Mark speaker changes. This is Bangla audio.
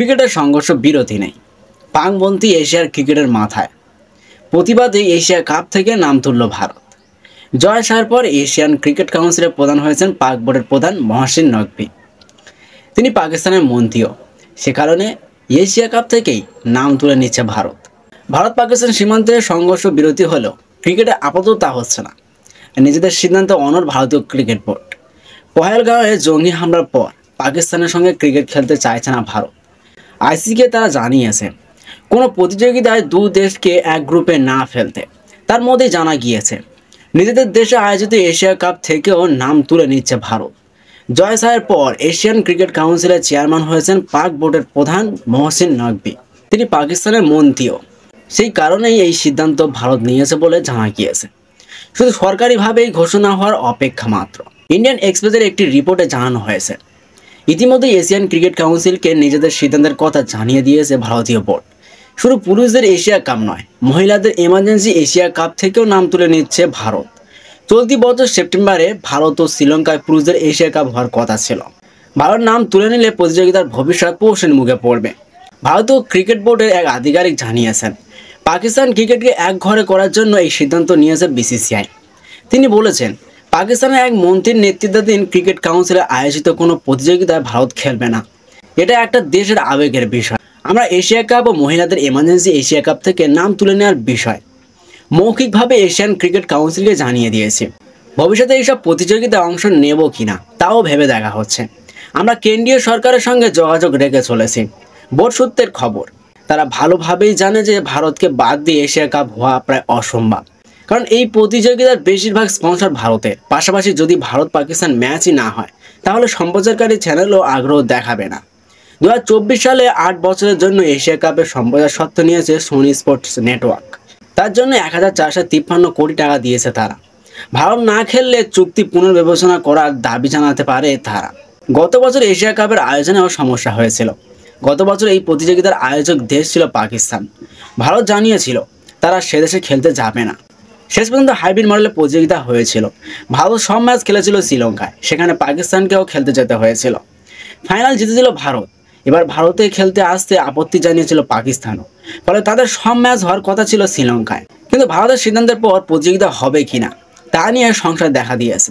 Speaker 1: ক্রিকেটের সংঘর্ষ বিরতি নেই। পাকবন্দী এশিয়ার ক্রিকেটের মাথায় প্রতিবাদে এশিয়া কাপ থেকে নাম তুলল ভারত। জয় সাহের পর এশিয়ান ক্রিকেট কাউন্সিলের প্রধান হয়েছেন পাক বোর্ডের প্রধান মহসিন নকভি। তিনি পাকিস্তানের মন্ত্রীও, সে কারণে এশিয়া কাপ থেকেই নাম তুলে নিচ্ছে ভারত। ভারত পাকিস্তান সীমান্তে সংঘর্ষ বিরতি হলেও ক্রিকেটে আপাতত তা হচ্ছে না। নিজেদের সিদ্ধান্তে অনড় ভারতীয় ক্রিকেট বোর্ড। পহেলগাঁওয়ে জঙ্গি হামলার পর পাকিস্তানের সঙ্গে ক্রিকেট খেলতে চাইছে না ভারত। আইসিসিকে তারা জানিয়েছে কোনো প্রতিযোগিতায় দু দেশকে এক গ্রুপে না ফেলতে। তার মধ্যেই জানা গিয়েছে নিজেদের দেশে আয়োজিত এশিয়া কাপ থেকেও নাম তুলে নিচ্ছে ভারত। জয় সাহের পর এশিয়ান ক্রিকেট কাউন্সিলের চেয়ারম্যান হয়েছেন পাক বোর্ডের প্রধান মহসিন নকভি। তিনি পাকিস্তানের মন্ত্রীও, সেই কারণেই এই সিদ্ধান্ত ভারত নিয়েছে বলে জানা গিয়েছে। শুধু সরকারিভাবেই ঘোষণা হওয়ার অপেক্ষা মাত্র। ইন্ডিয়ান এক্সপ্রেসের একটি রিপোর্টে জানানো হয়েছে ইতিমধ্যে এশিয়ান ক্রিকেট কাউন্সিলকে নিজেদের সিদ্ধান্তের কথা জানিয়ে দিয়েছে ভারতীয় বোর্ড। শুধু পুরুষদের এশিয়া কাপ নয়, মহিলাদের এমার্জেন্সি এশিয়া কাপ থেকেও নাম তুলে নিচ্ছে ভারত। চলতি বছর সেপ্টেম্বরে ভারত ও শ্রীলঙ্কায় পুরুষদের এশিয়া কাপ হওয়ার কথা ছিল। ভারত নাম তুলে নিলে প্রতিযোগিতার ভবিষ্যৎ প্রশ্নের মুখে পড়বে। ভারতীয় ক্রিকেট বোর্ডের এক আধিকারিক জানিয়েছেন পাকিস্তান ক্রিকেটকে এক ঘরে করার জন্য এই সিদ্ধান্ত নিয়েছে বিসিসিআই। তিনি বলেছেন পাকিস্তানের এক মন্ত্রীর নেতৃত্বাধীন ক্রিকেট কাউন্সিলে আয়োজিত কোনো প্রতিযোগিতায় ভারত খেলবে না। এটা একটা দেশের আবেগের বিষয়। আমরা এশিয়া কাপ ও মহিলাদের এমার্জেন্সি এশিয়া কাপ থেকে নাম তুলে নেওয়ার বিষয় মৌখিকভাবে এশিয়ান ক্রিকেট কাউন্সিলকে জানিয়ে দিয়েছি। ভবিষ্যতে এইসব প্রতিযোগিতায় অংশ নেব কিনা তাও ভেবে দেখা হচ্ছে। আমরা কেন্দ্রীয় সরকারের সঙ্গে যোগাযোগ রেখে চলেছি। বোর্ড সূত্রের খবর, তারা ভালোভাবেই জানে যে ভারতকে বাদ দিয়ে এশিয়া কাপ হওয়া প্রায় অসম্ভব, কারণ এই প্রতিযোগিতার বেশিরভাগ স্পন্সর ভারতের। পাশাপাশি যদি ভারত পাকিস্তান ম্যাচই না হয় তাহলে সম্প্রচারকারী চ্যানেলও আগ্রহ দেখাবে না। 2024 সালে 8 বছরের জন্য এশিয়া কাপের সম্প্রচার স্বত্ব নিয়েছে সোনি স্পোর্টস নেটওয়ার্ক। তার জন্য 1453 কোটি টাকা দিয়েছে তারা। ভারত না খেললে চুক্তি পুনর্বিবেচনা করার দাবি জানাতে পারে তারা। গত বছর এশিয়া কাপের আয়োজনেও সমস্যা হয়েছিল। গত বছর এই প্রতিযোগিতার আয়োজক দেশ ছিল পাকিস্তান। ভারত জানিয়েছিল তারা সে দেশে খেলতে যাবে না। শেষ পর্যন্ত হাইব্রিড মডেলের প্রতিযোগিতা হয়েছিল। ভারত সব ম্যাচ খেলেছিল শ্রীলঙ্কায়, সেখানে পাকিস্তানকেও খেলতে যেতে হয়েছিল। ফাইনাল জিতেছিল ভারত। এবার ভারতে খেলতে আসতে আপত্তি জানিয়েছিল পাকিস্তানও, ফলে তাদের সব ম্যাচ হওয়ার কথা ছিল শ্রীলঙ্কায়। কিন্তু ভারতের সিদ্ধান্তের পর প্রতিযোগিতা হবে কিনা তা নিয়ে সংশয় দেখা দিয়েছে।